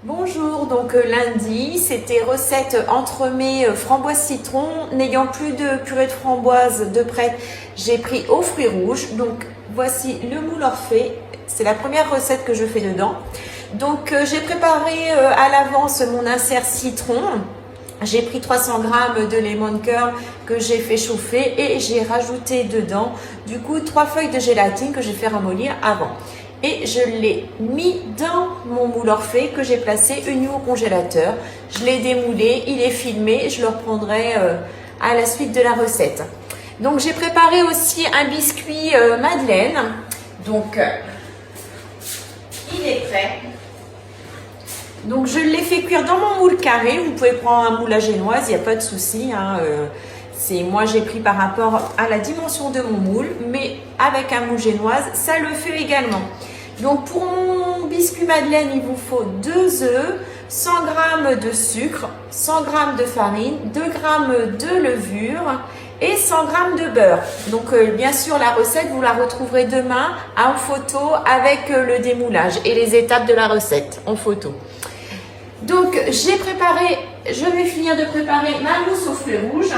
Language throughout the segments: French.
Bonjour, donc lundi, c'était recette entremets framboise citron. N'ayant plus de purée de framboise de prête, j'ai pris aux fruits rouges. Donc voici le moule Orphée. C'est la première recette que je fais dedans. Donc j'ai préparé à l'avance mon insert citron. J'ai pris 300 g de lemon curd que j'ai fait chauffer et j'ai rajouté dedans du coup 3 feuilles de gélatine que j'ai fait ramollir avant. Et je l'ai mis dans mon moule Orphée que j'ai placé une nuit au congélateur. Je l'ai démoulé, il est filmé, je le reprendrai à la suite de la recette. Donc j'ai préparé aussi un biscuit Madeleine. Donc il est prêt. Donc je l'ai fait cuire dans mon moule carré. Vous pouvez prendre un moule à génoise, il n'y a pas de souci. Moi j'ai pris par rapport à la dimension de mon moule, mais avec un moule génoise, ça le fait également. Donc pour mon biscuit Madeleine, il vous faut 2 œufs, 100 g de sucre, 100 g de farine, 2 g de levure et 100 g de beurre. Donc bien sûr la recette, vous la retrouverez demain en photo avec le démoulage et les étapes de la recette en photo. Donc je vais finir de préparer ma mousse aux fruits rouges.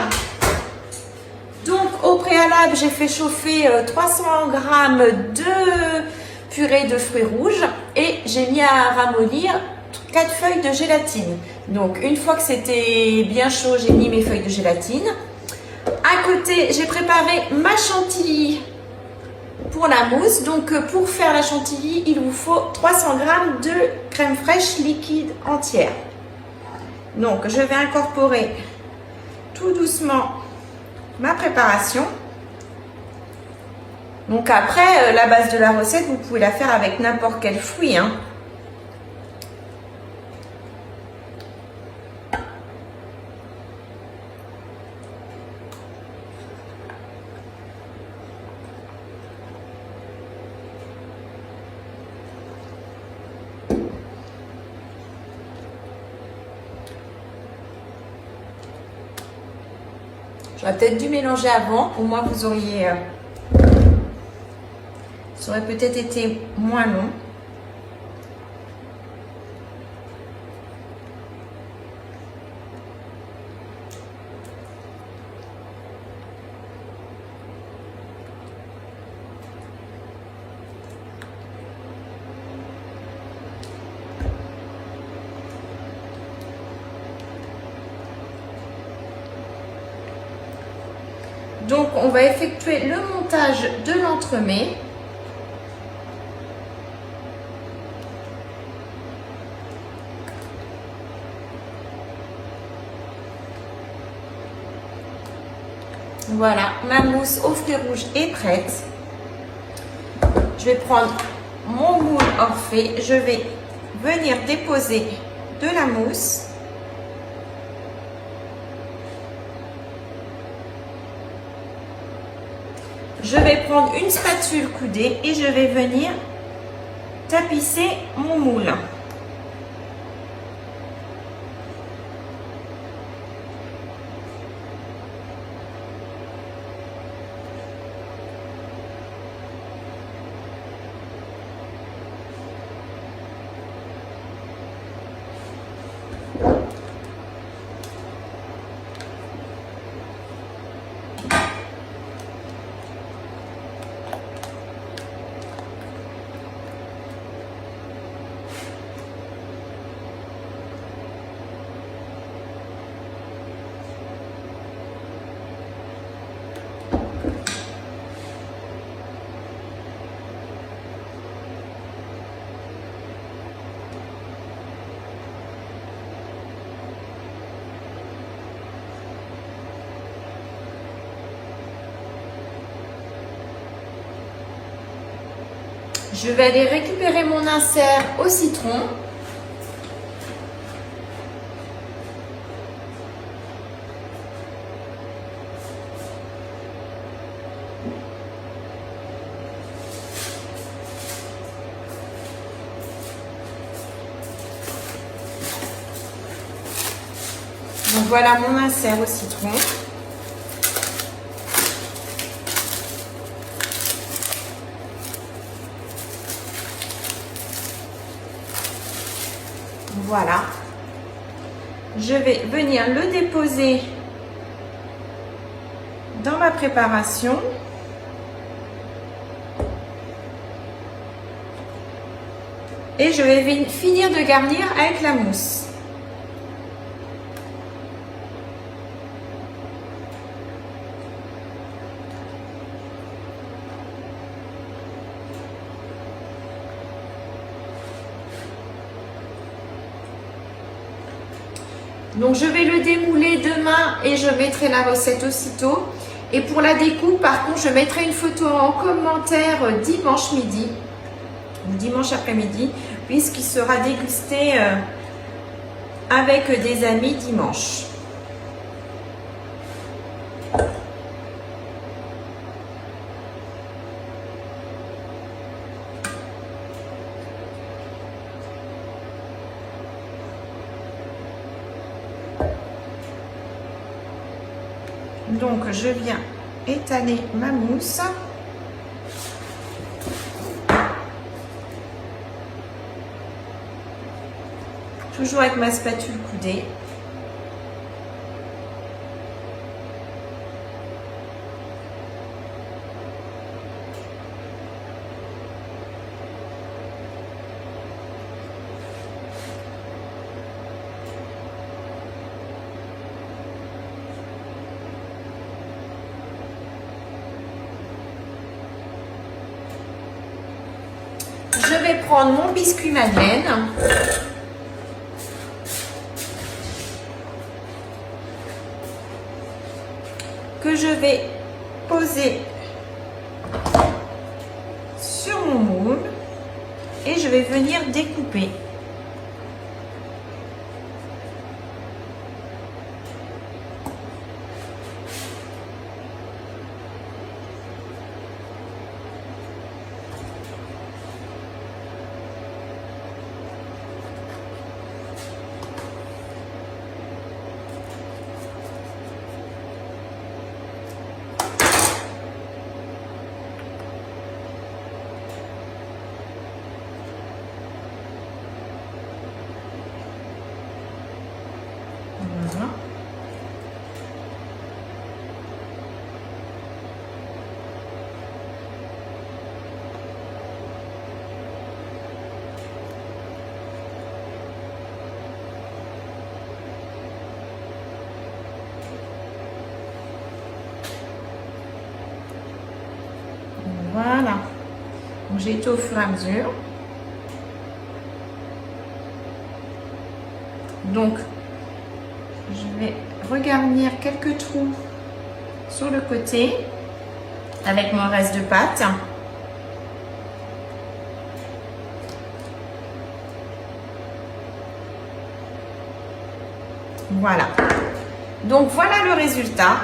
Donc au préalable, j'ai fait chauffer 300 g de purée de fruits rouges et j'ai mis à ramollir 4 feuilles de gélatine. Donc une fois que c'était bien chaud, j'ai mis mes feuilles de gélatine. À côté, j'ai préparé ma chantilly pour la mousse. Donc pour faire la chantilly, il vous faut 300 g de crème fraîche liquide entière. Donc je vais incorporer tout doucement ma préparation. Donc après, la base de la recette, vous pouvez la faire avec n'importe quel fruit. J'aurais peut-être dû mélanger avant, au moins vous auriez... ça aurait peut-être été moins long. Donc, on va effectuer le montage de l'entremets. Voilà, ma mousse aux fruits rouges est prête. Je vais prendre mon moule Orphée. Je vais venir déposer de la mousse. Je vais prendre une spatule coudée et je vais venir tapisser mon moule. Je vais aller récupérer mon insert au citron. Donc voilà mon insert au citron. Voilà. Je vais venir le déposer dans ma préparation. Et je vais finir de garnir avec la mousse. Donc je vais le démouler demain et je mettrai la recette aussitôt. Et pour la découpe, par contre, je mettrai une photo en commentaire dimanche midi ou dimanche après-midi, puisqu'il sera dégusté avec des amis dimanche. Donc je viens étaler ma mousse. Toujours avec ma spatule coudée. Je vais prendre mon biscuit madeleine. Que je vais poser sur mon moule et je vais venir découper. Voilà. Voilà. Donc j'ai été au fur et à mesure. Donc je vais regarnir quelques trous sur le côté avec mon reste de pâte. Voilà. Donc voilà le résultat.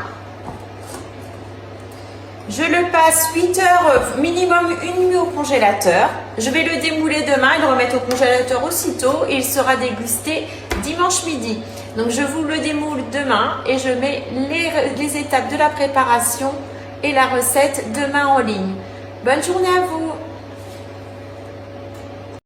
Je le passe 8 heures minimum, une nuit au congélateur. Je vais le démouler demain et le remettre au congélateur aussitôt. Et il sera dégusté dimanche midi. Donc je vous le démoule demain et je mets les étapes de la préparation et la recette demain en ligne. Bonne journée à vous!